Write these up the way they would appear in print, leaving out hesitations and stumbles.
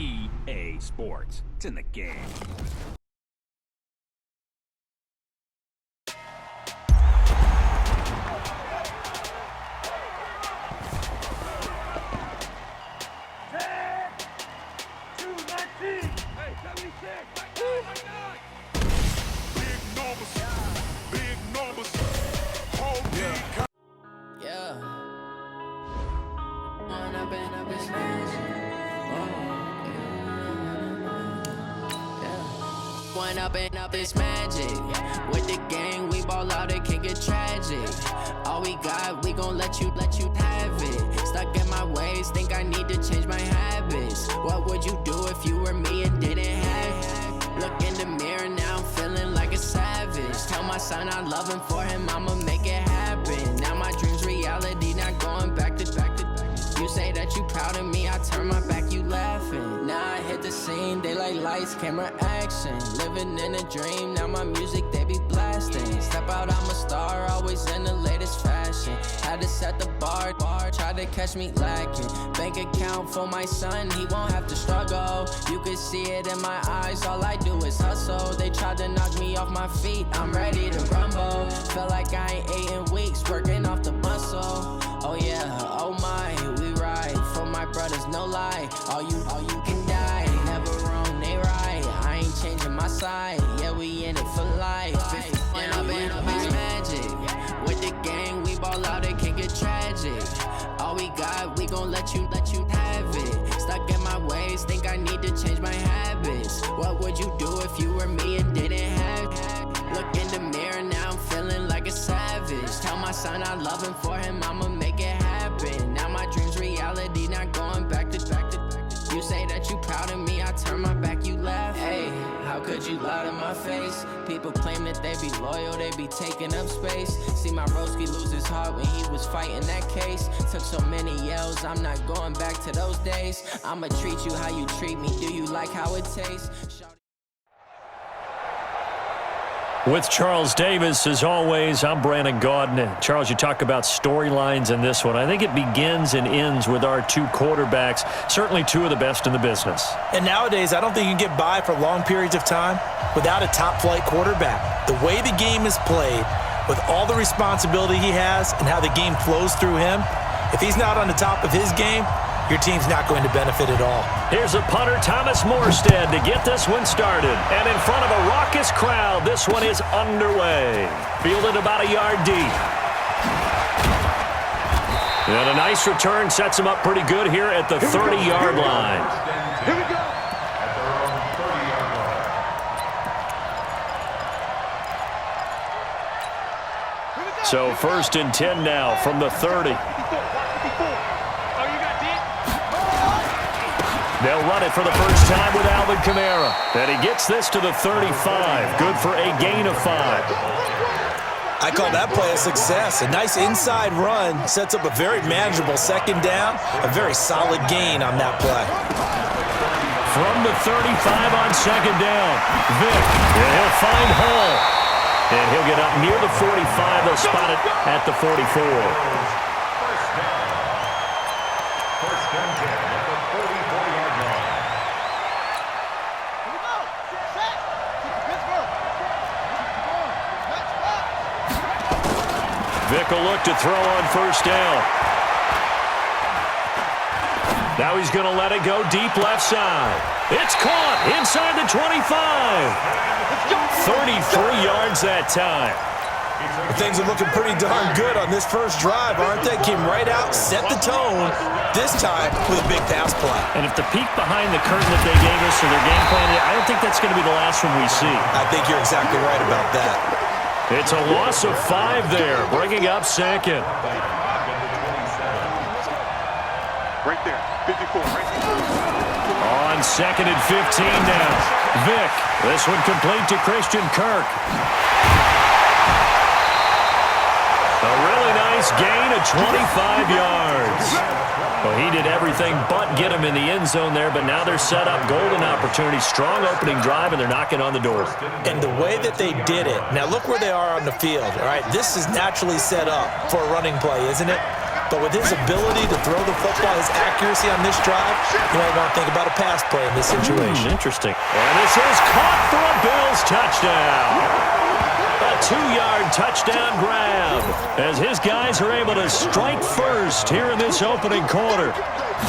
EA Sports. It's in the game. Up it's magic. With the gang, we ball out, it can get tragic. All we got, we gon' let you have it. Stuck in my ways, think I need to change my habits. What would you do if you were me and didn't have it? Look in the mirror, now I'm feeling like a savage. Tell my son I love him, for him I'ma make it happen. Now my dream's reality, not going back to. You say that you proud of me, I turn my back, you laughing. Now I hit the scene, daylight lights, camera action. Living in a dream, now my music, they be blasting. Step out, I'm a star, always in the latest fashion. Had to set the bar, try to catch me lacking. Bank account for my son, he won't have to struggle. You can see it in my eyes, all I do is hustle. They tried to knock me off my feet, I'm ready to rumble. Felt like I ain't ate in weeks, working off the muscle. Oh yeah, oh my, we ride for my brothers, no lie. All you can die, never wrong, they right. I ain't changing my side, yeah, we in it for life. When I've been up, it's magic. With the gang, we ball out, it can get tragic. All we got, we gon' let you have it. Stuck in my ways, think I need to change my habits. What would you do if you were me and didn't have it? Look in the mirror, now I'm feeling like a savage. Tell my son I love him, for him I'ma make it happen. Now my dream's reality, not going back to. You say that you proud of me, I turn my back, you laugh. Hey, how could you lie to my face? People claim that they be loyal, they be taking up space. See my broski lose his heart when he was fighting that case. Took so many yells, I'm not going back to those days. I'ma treat you how you treat me, do you like how it tastes? With Charles Davis, as always, I'm Brandon Gaudin. Charles, you talk about storylines in this one. I think it begins and ends with our two quarterbacks, certainly two of the best in the business. And nowadays, I don't think you can get by for long periods of time without a top-flight quarterback. The way the game is played, with all the responsibility he has and how the game flows through him, if he's not on the top of his game, your team's not going to benefit at all. Here's a punter, Thomas Morstead, to get this one started. And in front of a raucous crowd, this one is underway. Fielded about a yard deep. And a nice return sets him up pretty good here at the 30-yard line. Here we go. So 1st and 10 now from the 30. They'll run it for the first time with Alvin Kamara. And he gets this to the 35. Good for a gain of 5. I call that play a success. A nice inside run sets up a very manageable second down. A very solid gain on that play. From the 35 on second down. Vick, and he'll find Hall. And he'll get up near the 45. They'll spot it at the 44. Vick will look to throw on first down. Now he's going to let it go deep left side. It's caught inside the 25. 33 yards that time. Things are looking pretty darn good on this first drive, aren't they? Came right out, set the tone, this time with a big pass play. And if the peek behind the curtain that they gave us or their game plan, I don't think that's going to be the last one we see. I think you're exactly right about that. It's a loss of 5 there, bringing up second. Right there, 54. Right there. On second and 15 now. Vick, this one complete to Christian Kirk. A really nice gain of 25 yards. Well, he did everything but get him in the end zone there, but now they're set up. Golden opportunity, strong opening drive, and they're knocking on the door. And the way that they did it, now look where they are on the field, all right? This is naturally set up for a running play, isn't it? But with his ability to throw the football, his accuracy on this drive, you might want to think about a pass play in this situation. Interesting. And this is caught for a Bills touchdown. A 2-yard touchdown grab as his guys are able to strike first here in this opening quarter.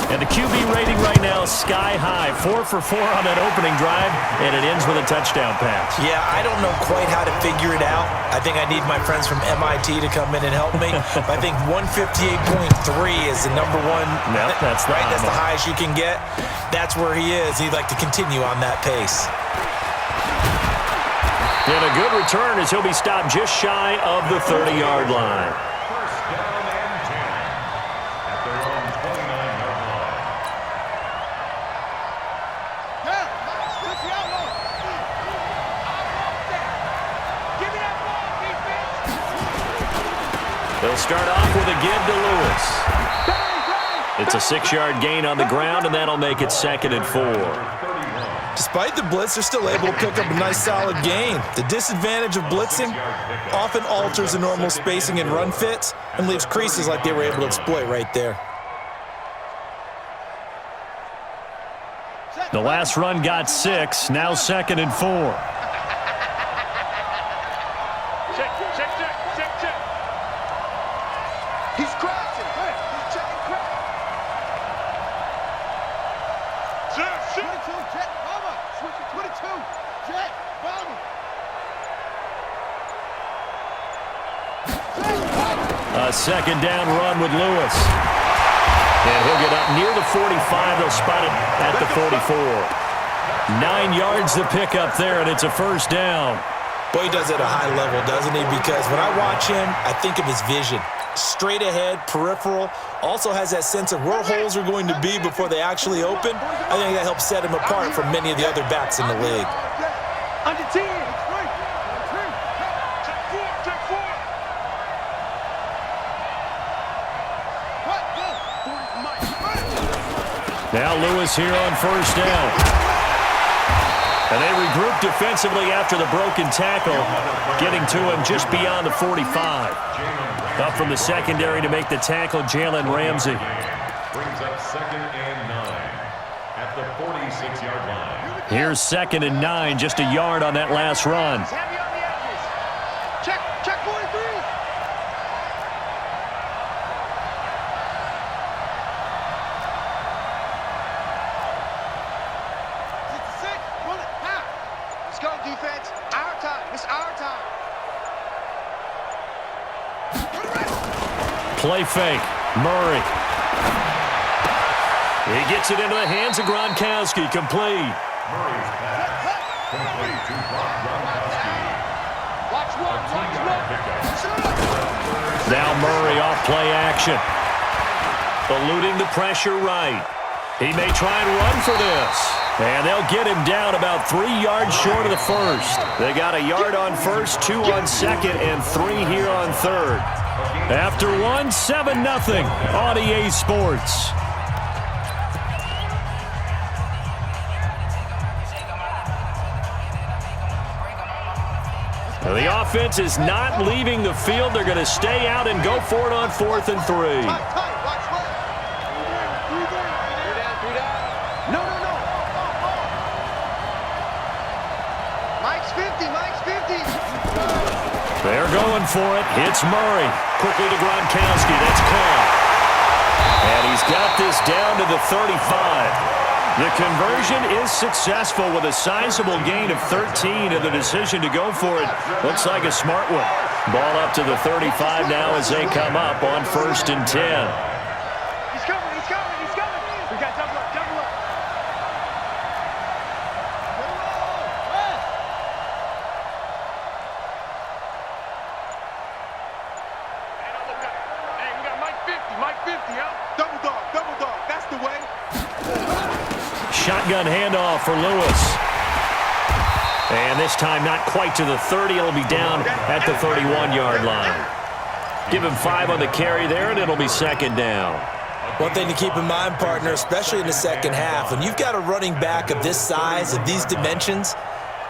And the QB rating right now is sky high. 4 for 4 on that opening drive, and it ends with a touchdown pass. Yeah, I don't know quite how to figure it out. I think I need my friends from MIT to come in and help me. I think 158.3 is the number one. Nope, that's right. That's the highest you can get. That's where he is. He'd like to continue on that pace. And a good return as he'll be stopped just shy of the 30-yard line. First down and 10 at their own 29-yard line. They'll start off with a give to Lewis. It's a 6-yard gain on the ground, and that'll make it 2nd and 4. Despite the blitz, they're still able to pick up a nice solid gain. The disadvantage of blitzing often alters the normal spacing and run fits and leaves creases like they were able to exploit right there. The last run got 6, now 2nd and 4. He's crashing. He's checking crash. Jet, 22, jet, bomber. Switch to 22, jet, bomber. A 2nd down run with Lewis. And he'll get up near the 45. They'll spot it at the 44. 9 yards to pick up there, and it's a 1st down. Boy, he does it at a high level, doesn't he? Because when I watch him, I think of his vision. Straight ahead, peripheral, also has that sense of where holes are going to be before they actually open. I think that helps set him apart from many of the other backs in the league. Under 10. Now Lewis here on 1st down. And they regroup defensively after the broken tackle, getting to him just beyond the 45. Up from the secondary to make the tackle, Jalen Ramsey. Brings up 2nd and 9 at the 46-yard line. Here's 2nd and 9, just a yard on that last run. Heavy on the edges. Check 43. Let's go, defense. Our time. It's our time. Play fake. Murray. He gets it into the hands of Gronkowski. Complete. Murray's pass complete to Gronkowski. Watch one. Now Murray off play action. Eluding the pressure right. He may try and run for this. And they'll get him down about 3 yards short of the 1st. They got a yard on 1st, 2 on 2nd, and 3 here on 3rd. After 1, 7-0 on EA Sports. Now the offense is not leaving the field. They're going to stay out and go for it on 4th and 3. They're going for it. Hits Murray. Quickly to Gronkowski. That's caught. And he's got this down to the 35. The conversion is successful with a sizable gain of 13, and the decision to go for it looks like a smart one. Ball up to the 35 now as they come up on 1st and 10. He's coming. We got double up. Mike 50, huh? Double dog. That's the way. Shotgun handoff for Lewis. And this time not quite to the 30. It'll be down at the 31-yard line. Give him 5 on the carry there, and it'll be 2nd down. One thing to keep in mind, partner, especially in the second half, when you've got a running back of this size, of these dimensions,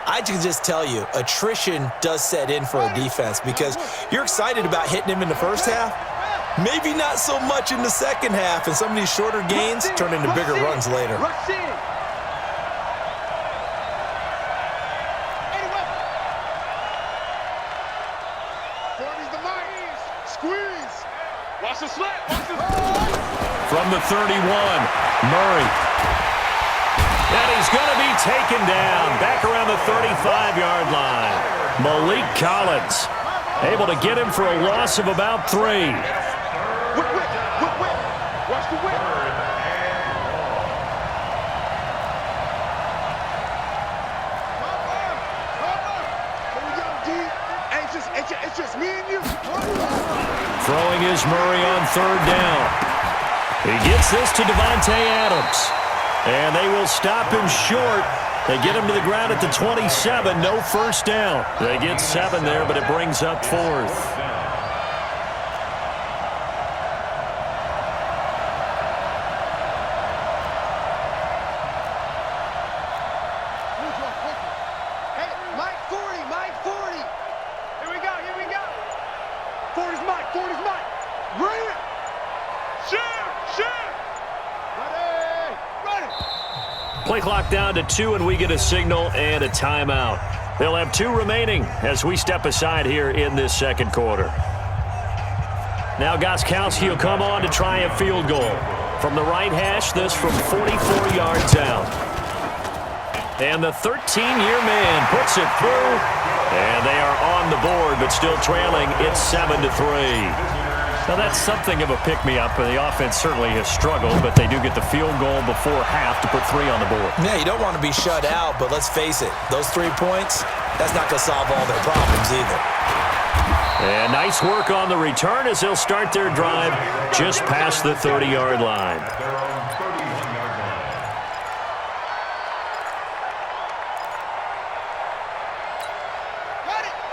I can just tell you, attrition does set in for a defense because you're excited about hitting him in the first half, Maybe not so much in the second half, and some of these shorter gains turn into bigger runs later. Rush in. Anyway. Form is the mic. Squeeze. Watch the slap. Watch the From the 31, Murray. And he's going to be taken down back around the 35-yard line. Malik Collins able to get him for a loss of about 3. Whip. Watch the whip. Here we go, D. It's just me and you. Throwing is Murray on 3rd down. He gets this to Devontae Adams. And they will stop him short. They get him to the ground at the 27. No first down. They get 7 there, but it brings up 4th. Hey, Mike 40. Here we go. 40's Mike. Bring it. Shoot. Ready. Play clock down to 2, and we get a signal and a timeout. They'll have 2 remaining as we step aside here in this second quarter. Now Gostkowski will come on to try a field goal. From the right hash, this from 44 yards out. And the 13-year man puts it through. And they are on the board, but still trailing. It's 7-3. Now, that's something of a pick-me-up. The offense certainly has struggled, but they do get the field goal before half to put 3 on the board. Yeah, you don't want to be shut out, but let's face it, those 3 points, that's not going to solve all their problems either. And nice work on the return as they'll start their drive just past the 30-yard line.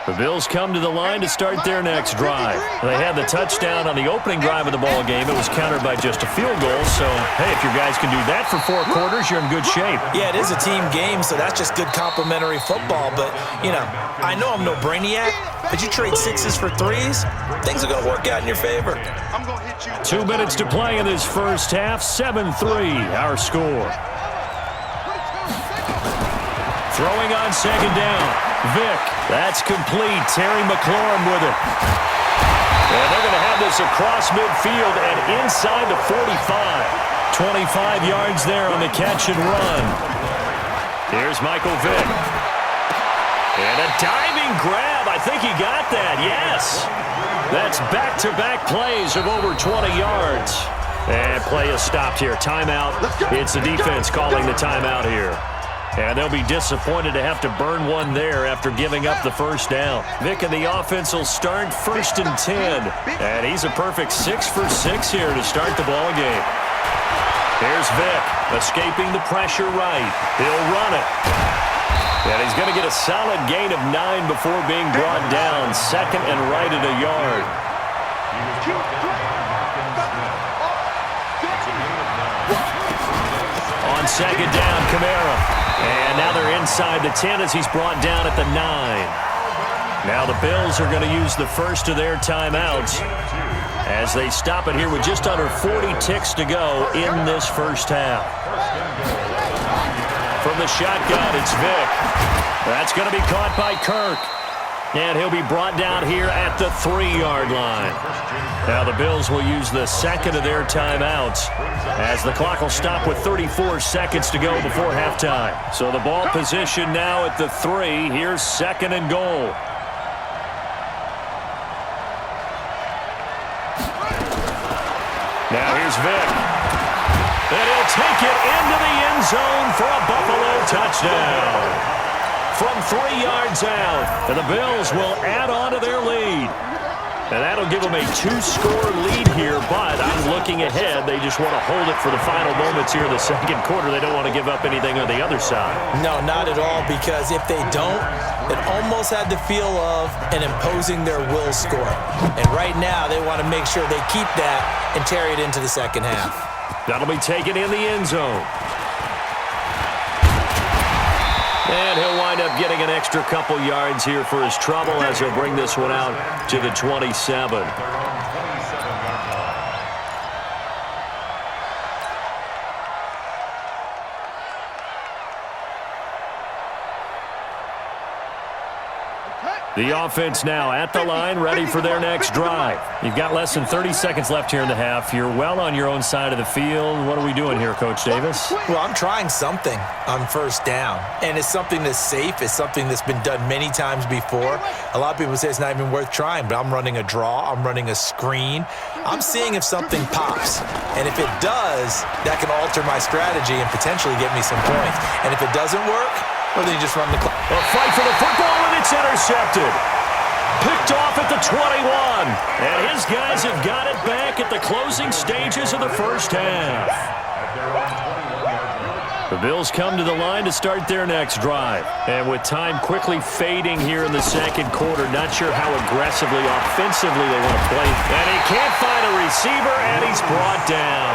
The Bills come to the line to start their next drive. They had the touchdown on the opening drive of the ball game. It was countered by just a field goal. So, hey, if your guys can do that for 4 quarters, you're in good shape. Yeah, it is a team game, so that's just good complimentary football. But, you know, I know I'm no brainiac, but you trade 6s for 3s, things are going to work out in your favor. I'm going to hit you. 2 minutes to play in this first half. 7-3, our score. Throwing on 2nd down. Vick, that's complete. Terry McLaurin with it. And they're going to have this across midfield and inside the 45. 25 yards there on the catch and run. Here's Michael Vick. And a diving grab. I think he got that. Yes. That's back-to-back plays of over 20 yards. And play is stopped here. Timeout. It's the defense calling the timeout here. And they'll be disappointed to have to burn one there after giving up the first down. Vick and the offense will start 1st and 10. And he's a perfect 6 for 6 here to start the ball game. Here's Vick, escaping the pressure right. He'll run it. And he's going to get a solid gain of 9 before being brought down. 2nd and right at a yard. On 2nd down, Kamara. And now they're inside the 10 as he's brought down at the 9. Now the Bills are going to use the first of their timeouts as they stop it here with just under 40 ticks to go in this first half. From the shotgun, it's Vick. That's going to be caught by Kirk. And he'll be brought down here at the 3-yard line. Now the Bills will use the second of their timeouts as the clock will stop with 34 seconds to go before halftime. So the ball position now at the 3. Here's 2nd and goal. Now here's Vick. And he'll take it into the end zone for a Buffalo touchdown. From 3 yards out, and the Bills will add on to their lead. And that'll give them a 2-score lead here, but I'm looking ahead. They just want to hold it for the final moments here in the second quarter. They don't want to give up anything on the other side. No, not at all, because if they don't, it almost had the feel of an imposing their will score. And right now, they want to make sure they keep that and carry it into the second half. That'll be taken in the end zone. And he'll wind up getting an extra couple yards here for his trouble as he'll bring this one out to the 27. The offense now at the line, ready for their next drive. You've got less than 30 seconds left here in the half. You're well on your own side of the field. What are we doing here, Coach Davis? Well, I'm trying something on first down, and it's something that's safe. It's something that's been done many times before. A lot of people say it's not even worth trying, but I'm running a draw. I'm running a screen. I'm seeing if something pops, and if it does, that can alter my strategy and potentially get me some points. And if it doesn't work, well, then you just run the clock. A fight for the football, and it's intercepted. Picked off at the 21. And his guys have got it back at the closing stages of the first half. The Bills come to the line to start their next drive. And with time quickly fading here in the second quarter, not sure how aggressively, offensively they want to play. And he can't find a receiver, and he's brought down.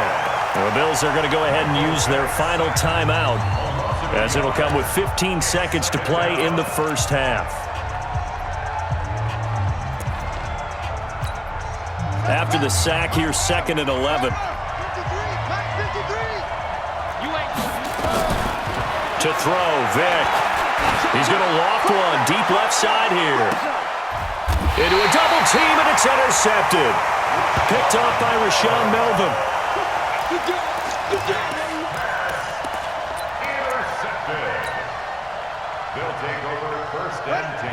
The Bills are going to go ahead and use their final timeout, as it'll come with 15 seconds to play in the first half. After the sack here, 2nd and 11. To throw, Vick. He's going to loft one deep left side here. Into a double team, and it's intercepted. Picked off by Rashawn Melvin.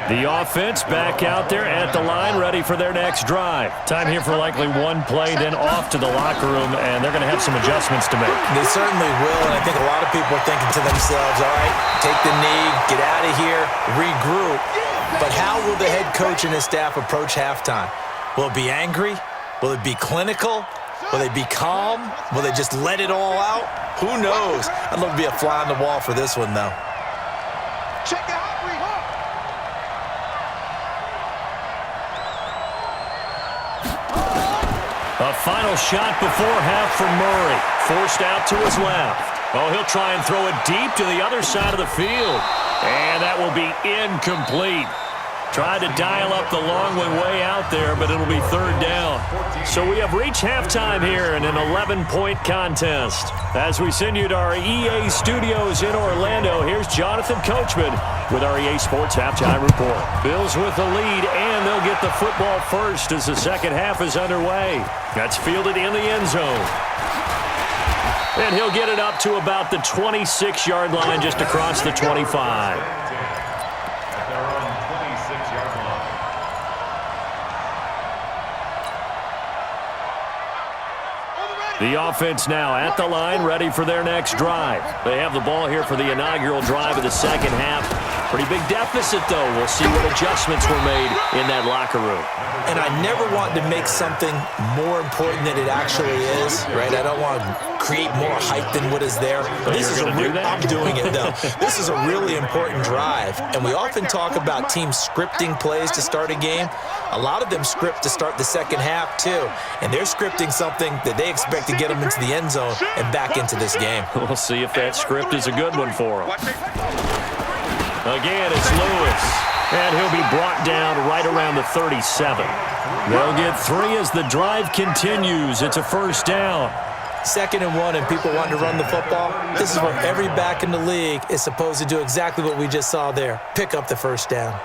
The offense back out there at the line, ready for their next drive. Time here for likely one play, then off to the locker room, and they're going to have some adjustments to make. They certainly will, and I think a lot of people are thinking to themselves, all right, take the knee, get out of here, regroup. But how will the head coach and his staff approach halftime? Will it be angry? Will it be clinical? Will they be calm? Will they just let it all out? Who knows? I'd love to be a fly on the wall for this one, though. Check out. A final shot before half from Murray. Forced out to his left. Oh, he'll try and throw it deep to the other side of the field. And that will be incomplete. Tried to dial up the long one way out there, but it'll be 3rd down. So we have reached halftime here in an 11-point contest. As we send you to our EA studios in Orlando, here's Jonathan Coachman with our EA Sports Halftime Report. Bills with the lead, and they'll get the football first as the second half is underway. That's fielded in the end zone. And he'll get it up to about the 26-yard line, just across the 25. The offense now at the line, ready for their next drive. They have the ball here for the inaugural drive of the second half. Pretty big deficit, though. We'll see what adjustments were made in that locker room. And I never want to make something more important than it actually is, right? I don't want to create more hype than what is there. But this is I'm doing it, though. This is a really important drive. And we often talk about teams scripting plays to start a game. A lot of them script to start the second half, too. And they're scripting something that they expect to get them into the end zone and back into this game. We'll see if that script is a good one for them. Again, it's Lewis. And he'll be brought down right around the 37. They'll get 3 as the drive continues. It's a 1st down. 2nd and 1, and people want to run the football. This is where every back in the league is supposed to do exactly what we just saw there. Pick up the 1st down.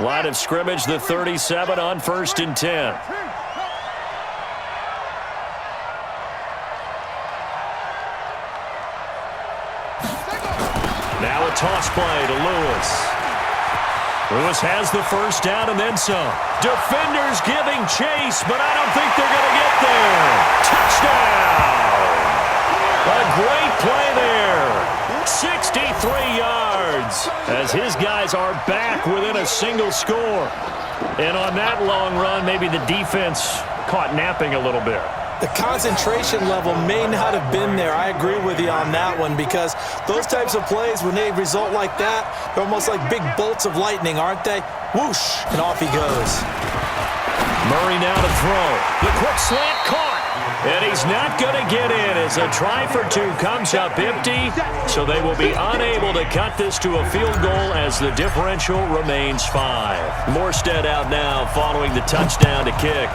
Line of scrimmage, the 37 on 1st and 10. Now a toss play to Lewis. Lewis has the 1st down and then some. Defenders giving chase, but I don't think they're going to get there. Touchdown! A great play there. 63 yards as his guys are back within a single score. And on that long run, maybe the defense caught napping a little bit. The concentration level may not have been there. I agree with you on that one, because those types of plays, when they result like that, they're almost like big bolts of lightning, aren't they? Whoosh, and off he goes. Murray now to throw. The quick slant caught. And he's not going to get in as a try for 2 comes up empty. So they will be unable to cut this to a field goal as the differential remains 5. Morstead out now following the touchdown to kick.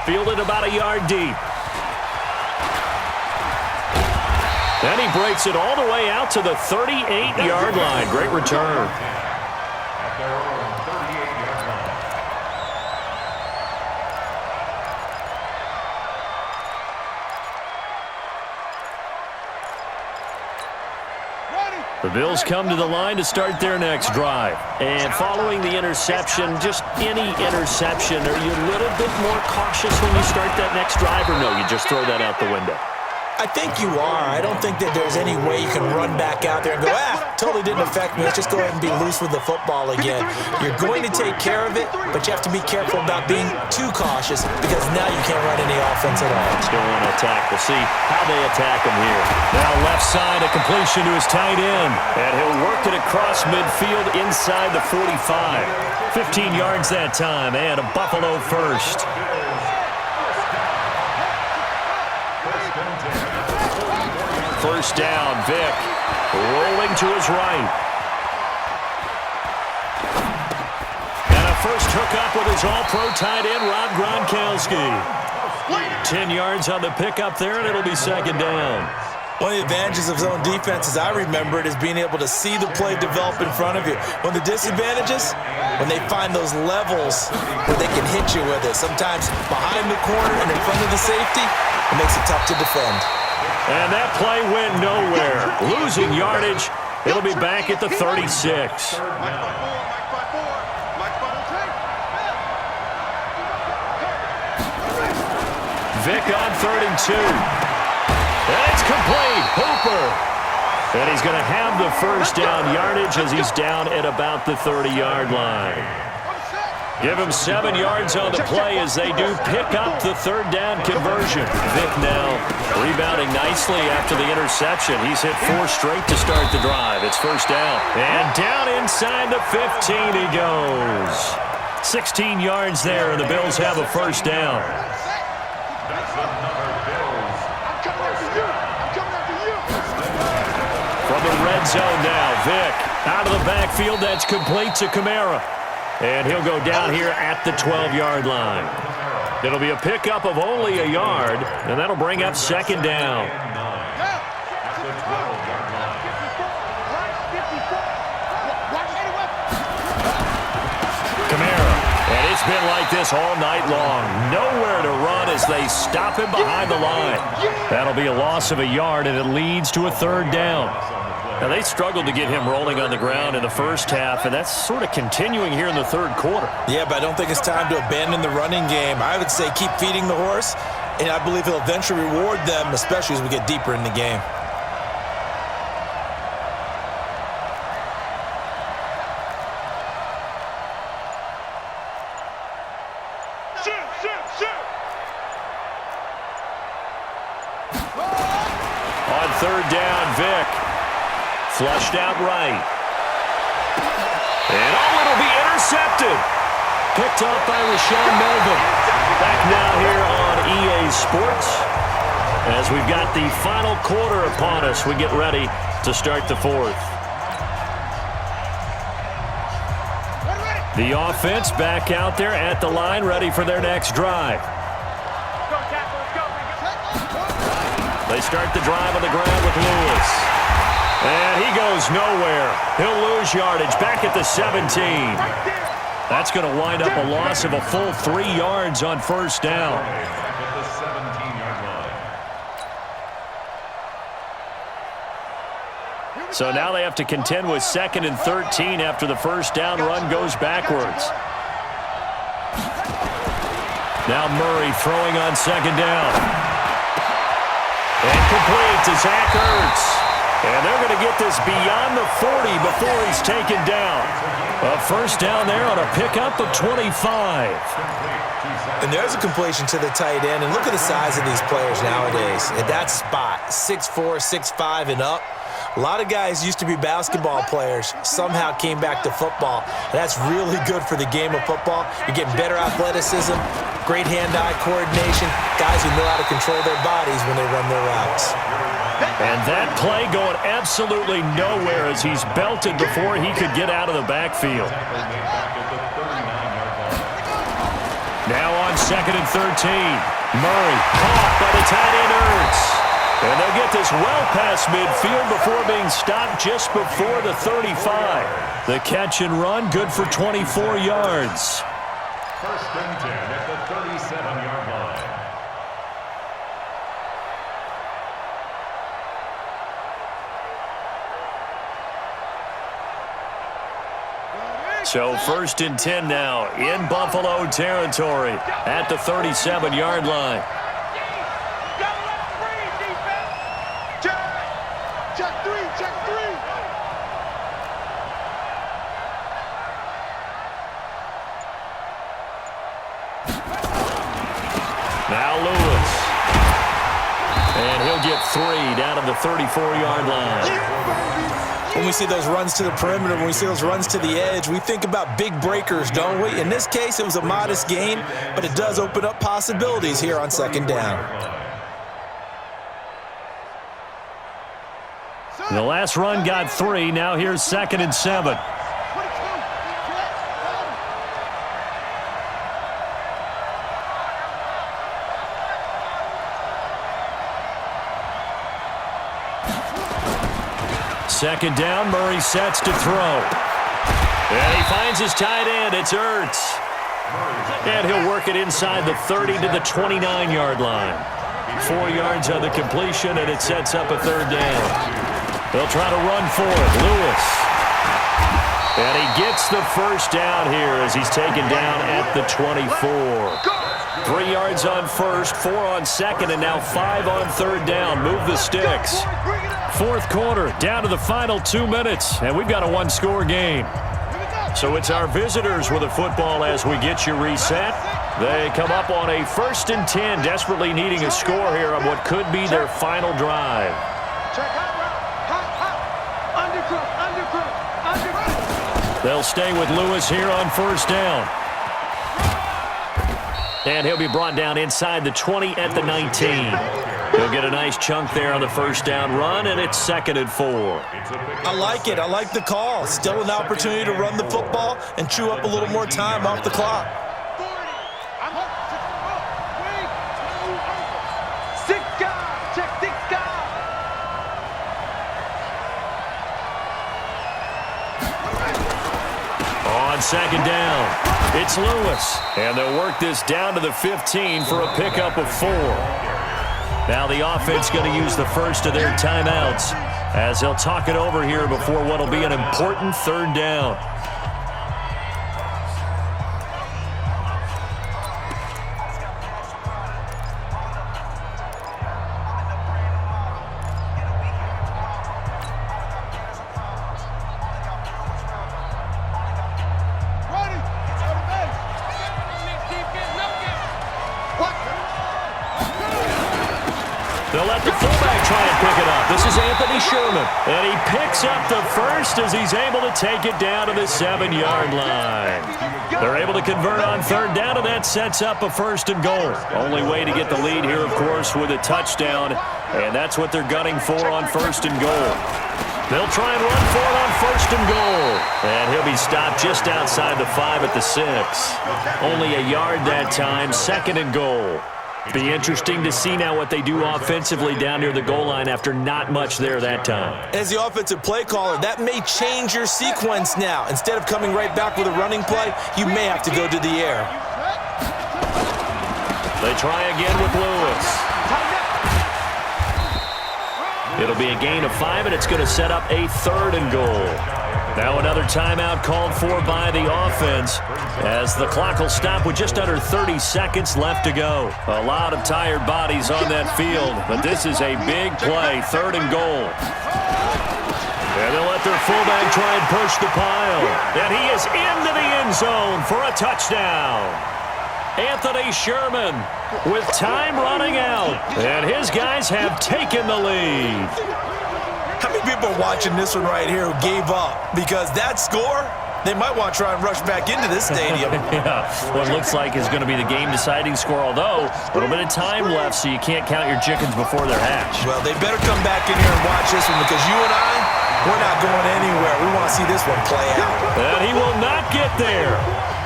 Fielded about a yard deep. And he breaks it all the way out to the 38-yard line. Great return. At their own 38-yard line. The Bills come to the line to start their next drive. And following the interception, just any interception, are you a little bit more cautious when you start that next drive, or no, you just throw that out the window? I think you are. I don't think that there's any way you can run back out there and go, totally didn't affect me. Let's just go ahead and be loose with the football again. You're going to take care of it, but you have to be careful about being too cautious because now you can't run any offense at all. Still want to attack. We'll see how they attack him here. Now left side, a completion to his tight end. And he'll work it across midfield inside the 45. 15 yards that time, and a Buffalo first. First down, Vick rolling to his right. And a first hookup with his all-pro tight end, Rob Gronkowski. 10 yards on the pickup there, and it'll be second down. One of the advantages of zone defense, as I remember it, is being able to see the play develop in front of you. One of the disadvantages, when they find those levels where they can hit you with it. Sometimes behind the corner and in front of the safety, it makes it tough to defend. And that play went nowhere. Losing yardage. It'll be back at the 36. Vick on 3rd and 2. And it's complete. Hooper. And he's going to have the first down yardage as he's down at about the 30-yard line. Give him 7 yards on the play as they do pick up the third down conversion. Vick now rebounding nicely after the interception. He's hit 4 straight to start the drive. It's first down. And down inside the 15 he goes. 16 yards there, and the Bills have a first down. From the red zone now, Vick out of the backfield. That's complete to Kamara. And he'll go down here at the 12-yard line. It'll be a pickup of only a yard, and that'll bring up second down. Kamara, and it's been like this all night long. Nowhere to run as they stop him behind the line. That'll be a loss of a yard, and it leads to a third down. Now, they struggled to get him rolling on the ground in the first half, and that's sort of continuing here in the third quarter. Yeah, but I don't think it's time to abandon the running game. I would say keep feeding the horse, and I believe he'll eventually reward them, especially as we get deeper in the game. On third down, Vick. Flushed out right. And it'll be intercepted. Picked up by Rashaan Melvin. Back now here on EA Sports. As we've got the final quarter upon us, we get ready to start the fourth. The offense back out there at the line, ready for their next drive. They start the drive on the ground with Lewis. And he goes nowhere. He'll lose yardage back at the 17. That's going to wind up a loss of a full 3 yards on first down. At the 17-yard line. So now they have to contend with 2nd and 13 after the first down run goes backwards. Now Murray throwing on 2nd down. And complete to Zach Ertz. And they're going to get this beyond the 40 before he's taken down. A first down there on a pickup of 25. And there's a completion to the tight end. And look at the size of these players nowadays. At that spot, 6'4", 6'5", and up. A lot of guys used to be basketball players, somehow came back to football. And that's really good for the game of football. You're getting better athleticism, great hand-eye coordination, guys who know how to control their bodies when they run their routes. And that play going absolutely nowhere as he's belted before he could get out of the backfield. Now on 2nd and 13. Murray caught by the tight end Ertz. And they'll get get this well past midfield before being stopped just before the 35. The catch and run, good for 24 yards. First and 10 at the 37-yard line. So first and 10 now in Buffalo territory at the 37-yard line. Check three. Now Lewis. And he'll get 3 down to the 34-yard line. When we see those runs to the perimeter, when we see those runs to the edge, we think about big breakers, don't we? In this case, it was a modest gain, but it does open up possibilities here on second down. The last run got 3. Now here's second and 7. Second down, Murray sets to throw. And he finds his tight end. It's Ertz. And he'll work it inside the 30 to the 29-yard line. 4 yards on the completion, and it sets up a third down. They'll try to run for it. Lewis. And he gets the first down here as he's taken down at the 24. 3 yards on first, 4 on second, and now 5 on third down. Move the sticks. Fourth quarter, down to the final 2 minutes, and we've got a one-score game. So it's our visitors with the football as we get you reset. They come up on a first and 10, desperately needing a score here on what could be their final drive. They'll stay with Lewis here on first down. And he'll be brought down inside the 20 at the 19. He'll get a nice chunk there on the first down run, and it's second and 4. I like it. I like the call. Still an opportunity to run the football and chew up a little more time off the clock. On second down, it's Lewis. And they'll work this down to the 15 for a pickup of 4. Now the offense going to use the first of their timeouts as they'll talk it over here before what will be an important third down. They'll let the fullback try and pick it up. This is Anthony Sherman. And he picks up the first as he's able to take it down to the 7-yard line. They're able to convert on third down, and that sets up a first and goal. Only way to get the lead here, of course, with a touchdown. And that's what they're gunning for on first and goal. They'll try and run for it on first and goal. And he'll be stopped just outside the 5 at the 6. Only a yard that time, second and goal. Be interesting to see now what they do offensively down near the goal line after not much there that time. As the offensive play caller, that may change your sequence now. Instead of coming right back with a running play, you may have to go to the air. They try again with Lewis. It'll be a gain of 5, and it's going to set up a third and goal. Now another timeout called for by the offense as the clock will stop with just under 30 seconds left to go. A lot of tired bodies on that field, but this is a big play, third and goal. And they'll let their fullback try and push the pile. And he is into the end zone for a touchdown. Anthony Sherman with time running out, and his guys have taken the lead. How many people are watching this one right here who gave up? Because that score, they might want to try and rush back into this stadium. Yeah, what looks like is going to be the game-deciding score, although a little bit of time left, so you can't count your chickens before they're hatched. Well, they better come back in here and watch this one because you and I, we're not going anywhere. We want to see this one play out. And he will not get there.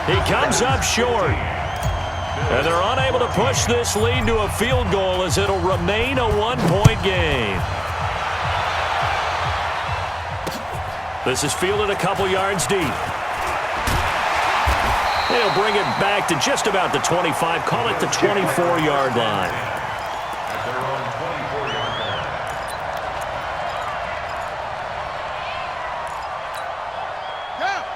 He comes up short. And they're unable to push this lead to a field goal as it'll remain a one-point game. This is fielded a couple yards deep. They'll bring it back to just about the 25, call it the 24-yard line. At their own 24-yard line.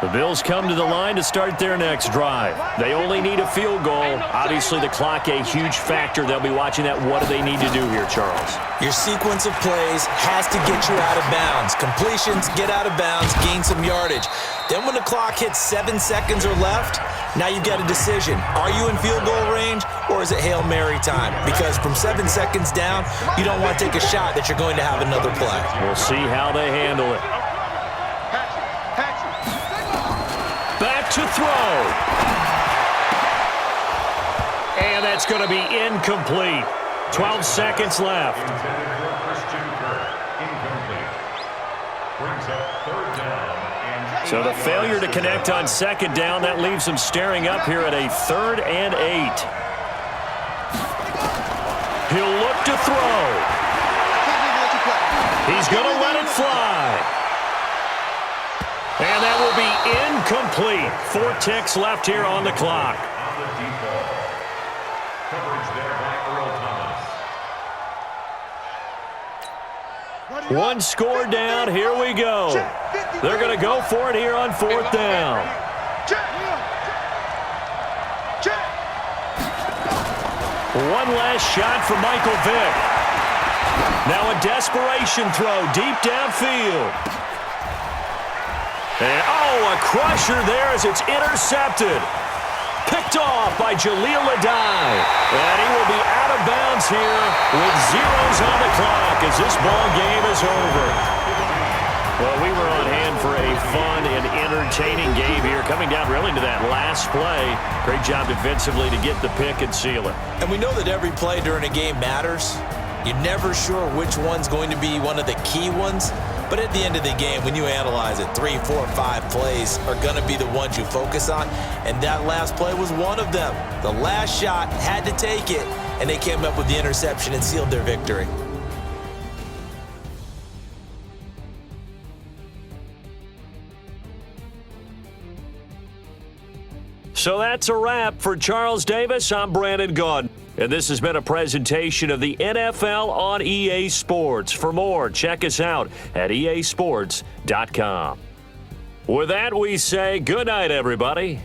The Bills come to the line to start their next drive. They only need a field goal. Obviously, the clock a huge factor. They'll be watching that. What do they need to do here, Charles? Your sequence of plays has to get you out of bounds. Completions, get out of bounds, gain some yardage. Then when the clock hits 7 seconds or left, now you've got a decision. Are you in field goal range or is it Hail Mary time? Because from 7 seconds down, you don't want to take a shot that you're going to have another play. We'll see how they handle it. Back to throw. And that's going to be incomplete. 12 seconds left. Intended for Christian Kirk. Incomplete. Brings up third down. And So the failure to connect on second down, that leaves them staring up here at a 3rd and 8. He'll look to throw. He's going to let it fly. And that will be incomplete. 4 ticks left here on the clock. on the deep ball. Coverage there by Earl Thomas. One score down. Here we go. They're going to go for it here on 4th down. One last shot for Michael Vick. Now a desperation throw deep downfield. And, a crusher there as it's intercepted. Picked off by Jaleel Adai. And he will be out of bounds here with zeros on the clock as this ball game is over. Well, we were on hand for a fun and entertaining game here, coming down really to that last play. Great job defensively to get the pick and seal it. And we know that every play during a game matters. You're never sure which one's going to be one of the key ones. But at the end of the game, when you analyze it, 3, 4, 5 plays are going to be the ones you focus on. And that last play was one of them. The last shot had to take it, and they came up with the interception and sealed their victory. So that's a wrap for Charles Davis. I'm Brandon Gaudin. And this has been a presentation of the NFL on EA Sports. For more, check us out at easports.com. With that, we say good night, everybody.